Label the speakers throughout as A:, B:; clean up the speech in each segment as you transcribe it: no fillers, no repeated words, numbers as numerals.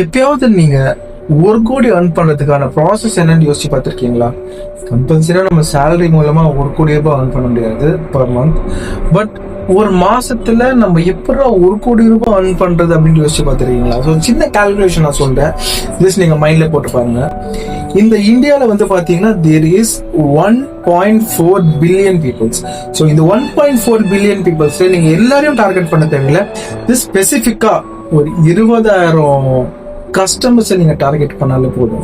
A: எப்பயாவது நீங்க 1 கோடி earn பண்றதுக்கான ப்ராசஸ் என்னன்னு யோசிச்சு பார்த்திருக்கீங்களா? கம்பல்சரியா நம்ம சேலரி மூலமா 1 கோடி ரூபாய் earn பண்ண முடியாது per month. பட் ஒரு மாசத்துல நம்ம எப்படா 1 கோடி ரூபாய் earn பண்றது அப்படின்னு யோசிச்சு பார்த்திருக்கீங்களா? ஸோ சின்ன கால்குலேஷன் நான் சொல்றேன், ஜஸ்ட் நீங்க மைண்ட்ல போட்டு பாருங்க. இந்த இந்தியாவில் வந்து பாத்தீங்கன்னா there is 1.4 billion peoples. So இந்த 1.4 billion peoples நீங்க எல்லாரையும் டார்கெட் பண்ண தேவையில்லை. இது ஸ்பெசிஃபிக்கா ஒரு 20,000 கஸ்டமர்ஸை நீங்க டார்கெட் பண்ணாலே போதும்.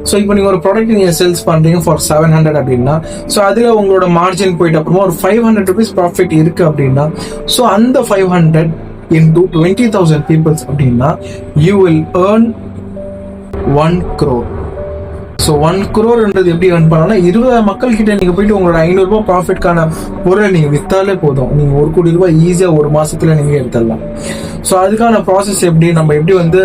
A: ஸோ இப்போ நீங்க ஒரு ப்ராடக்ட் நீங்க சேல்ஸ் பண்றீங்க ஃபார் 700 அப்படின்னா, ஸோ அதுல உங்களோட மார்ஜின் போயிட்டு அப்புறமா ஒரு 500 rupees ப்ராஃபிட் இருக்கு அப்படின்னா, ஸோ அந்த 500 into 20,000 peoples அப்படின்னா you will earn 1 crore. So 1 crore எப்படி earn பண்ணலாம்? 20,000 மக்கள் கிட்ட நீங்க போயிட்டு உங்களோட 500 ரூபாய் ப்ராஃபிட்கான பொருளை நீங்க வித்தாலே போதும். நீங்க 1 கோடி ரூபாய் ஈஸியா ஒரு மாசத்துல நீங்க எடுத்துடலாம். ஸோ அதுக்கான ப்ராசஸ் எப்படி, நம்ம எப்படி வந்து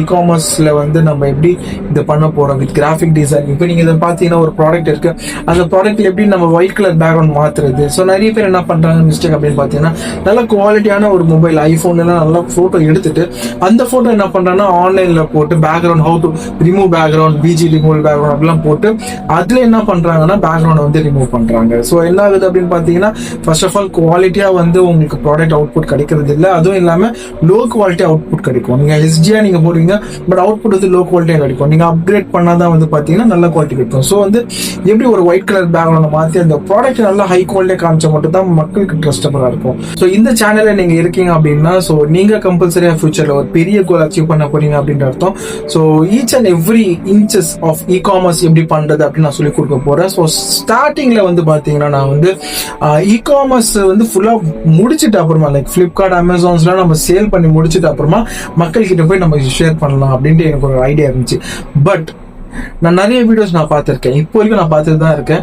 A: இ-காமர்ஸ்ல வந்து நம்ம எப்படி இதை பண்ண போறோம் வித் கிராஃபிக் டிசைன். இப்போ நீங்க இதை பார்த்தீங்கன்னா ஒரு ப்ராடக்ட் இருக்கு, அந்த ப்ராடக்ட்ல எப்படி நம்ம ஒயிட் கலர் பேக்ரவுண்ட் மாத்துறது. ஸோ நிறைய பேர் என்ன பண்றாங்க மிஸ்டேக் அப்படின்னு பார்த்தீங்கன்னா, நல்ல குவாலிட்டியான ஒரு மொபைல் ஐபோன் எல்லாம் நல்லா போட்டோ எடுத்துட்டு அந்த போட்டோ என்ன பண்றாங்கன்னா ஆன்லைன்ல போட்டு background how to remove background, BG remove background அப்படிலாம் போட்டு அதுல என்ன பண்றாங்கன்னா பேக்ரவுண்ட் வந்து ரிமூவ் பண்றாங்க. ஸோ என்ன ஆகுது அப்படின்னு பார்த்தீங்கன்னா, ஃபர்ஸ்ட் ஆஃப் ஆல் குவாலிட்டியா வந்து உங்களுக்கு ப்ராடக்ட் அவுட்புட் கிடைக்கிறது இல்லை. அதுவும் இல்லாம லோ குவாலிட்டி அவுட்புட் கிடைக்கும். நீங்க எஸ்டியா நீங்க போடுவீங்க, பட் அவுட்புட் வந்து லோ குவாலிட்டியா கிடைக்கும். நீங்க அப்கிரேட் பண்ணாதான் வந்து பாத்தீங்கன்னா நல்ல குவாலிட்டி கிடைக்கும். ஸோ வந்து எப்படி ஒரு ஒயிட் கலர் பேக்ரவுண்ட் மாத்தி அந்த ப்ராடக்ட் நல்லா ஹை குவாலிட்டியா காமிச்சா மட்டும் தான் மக்களுக்கு ட்ரஸ்டபிளா இருக்கும். ஸோ இந்த சேனல்ல நீங்க இருக்கீங்க அப்படின்னா, ஸோ நீங்க கம்பல்சரியா ஃபியூச்சர்ல ஒரு பெரிய கோல் அச்சீவ் பண்ண போறீங்க அப்படின்ற அர்த்தம். So each and every inches of e-commerce எப்படி பண்றது அப்படின்னு நான் சொல்லி கொடுக்க போறேன். ஸோ ஸ்டார்டிங்ல வந்து பாத்தீங்கன்னா நான் வந்து இ-காமர்ஸ் வந்து ஃபுல்லா முடிச்சுட்டு அப்புறமா லைக் பிளிப்கார்ட், அமேசான்ஸ்லாம் நம்ம சேல் பண்ணி முடிச்சுட்டு அப்புறமா மக்கள் கிட்ட போய் நம்ம ஷேர் பண்ணலாம் அப்படின்ட்டு எனக்கு ஒரு ஐடியா இருந்துச்சு. பட் நான் நிறைய வீடியோஸ் நான் பார்த்திருக்கேன், இப்போ வரைக்கும் நான் பார்த்துட்டு தான் இருக்கேன்.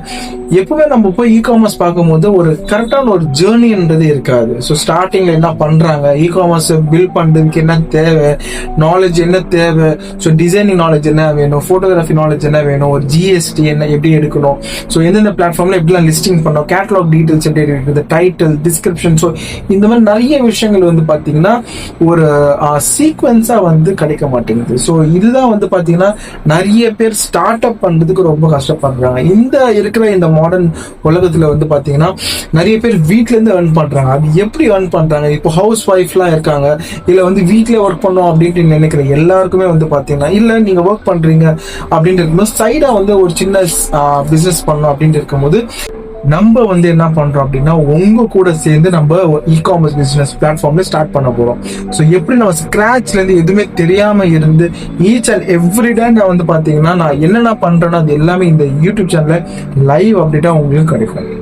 A: எப்பவுமே நம்ம போய் இ-காமர்ஸ் பார்க்கும்போது ஒரு கரெக்டான ஒரு ஜேர்னின்றது இருக்காது. ஸோ ஸ்டார்டிங்ல என்ன பண்றாங்க, இ-காமர்ஸ் பில்ட் பண்றதுக்கு என்ன தேவை, நாலேஜ் என்ன தேவை, ஸோ டிசைனிங் நாலேஜ் என்ன வேணும், போட்டோகிராஃபி நாலேஜ் என்ன வேணும், ஒரு ஜிஎஸ்டி என்ன எப்படி எடுக்கணும், ஸோ எந்தெந்த பிளாட்ஃபார்ம்ல எப்படிலாம் லிஸ்டிங் பண்ணணும், கேட்டலாக் டீடைல்ஸ் எப்படி இருக்குது, டைட்டில், டிஸ்கிரிப்ஷன். ஸோ இந்த மாதிரி நிறைய விஷயங்கள் வந்து பாத்தீங்கன்னா ஒரு சீக்வன்ஸா வந்து கிடைக்க மாட்டேங்குது. ஸோ இதுதான் வந்து பாத்தீங்கன்னா நிறைய பேர் ஸ்டார்ட் அப் பண்றதுக்கு ரொம்ப கஷ்டப்படுறாங்க. இந்த இருக்கிற இந்த மாடர்ன் உலகத்துல வந்து பாத்தீங்கன்னா நிறைய பேர் வீட்ல இருந்து earn பண்றாங்க. அது எப்படி earn பண்றாங்க? இப்போ ஹவுஸ் ஒய்ஃப்லாம் இருக்காங்க, இல்ல வந்து வீட்லயே ஒர்க் பண்ணோம் அப்படின்ட்டு நினைக்கிற எல்லாருக்குமே வந்து பாத்தீங்கன்னா, இல்ல நீங்க ஒர்க் பண்றீங்க அப்படின்ட்டு இருக்கும்போது சைடா வந்து ஒரு சின்ன பிசினஸ் பண்ணணும் அப்படின்ட்டு இருக்கும்போது நம்ம வந்து என்ன பண்றோம் அப்படின்னா, உங்க கூட சேர்ந்து நம்ம இ-காமர்ஸ் பிசினஸ் பிளாட்ஃபார்ம்ல ஸ்டார்ட் பண்ண போறோம். ஸோ எப்படி நம்ம ஸ்கிராச்ல இருந்து எதுவுமே தெரியாம இருந்து ஈச் அண்ட் எவ்ரி டே நான் வந்து பாத்தீங்கன்னா நான் என்னென்ன பண்றேன்னா அது எல்லாமே இந்த யூடியூப் சேனல்ல லைவ் அப்டேட்டா உங்களுக்கு கிடைக்கும்.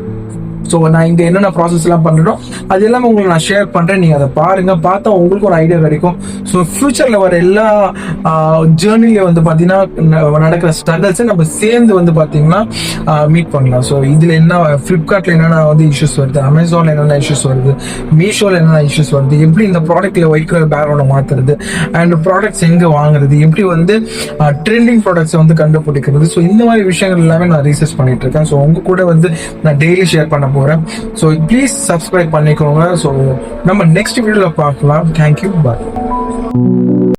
A: ஸோ நான் இங்க என்னென்ன ப்ராசஸ் எல்லாம் பண்றோம் அது எல்லாமே உங்களுக்கு நான் ஷேர் பண்றேன். நீங்க அதை பாருங்க, பார்த்தா உங்களுக்கு ஒரு ஐடியா கிடைக்கும். ஸோ ஃபியூச்சர்ல வர எல்லா ஜேர்னில வந்து பாத்தீங்கன்னா நடக்கிற ஸ்ட்ரகிள்ஸை நம்ம சேர்ந்து வந்து பாத்தீங்கன்னா மீட் பண்ணலாம். ஸோ இதுல என்ன பிளிப்கார்ட்ல என்னென்ன வந்து இஷ்யூஸ் வருது, அமேசான்ல என்னென்ன இஷ்யூஸ் வருது, மீஷோல என்னென்ன இஷ்யூஸ் வருது, எப்படி இந்த ப்ராடக்ட்ல ஒயிட் கலர் பேக்ரவுண்ட் மாத்துறது, அண்ட் ப்ராடக்ட்ஸ் எங்க வாங்குறது, எப்படி வந்து ட்ரெண்டிங் ப்ராடக்ட்ஸ் வந்து கண்டுபிடிக்கிறது. ஸோ இந்த மாதிரி விஷயங்கள் எல்லாமே நான் ரீசர்ச் பண்ணிட்டு இருக்கேன். ஸோ உங்க கூட வந்து நான் டெய்லி ஷேர் பண்ண போறேன். ஸோ ப்ளீஸ் சப்ஸ்கிரைப் பண்ணிக்கோங்க. ஸோ நம்ம நெக்ஸ்ட் வீடியோல பார்க்கலாம். தேங்க்யூ, பாய்.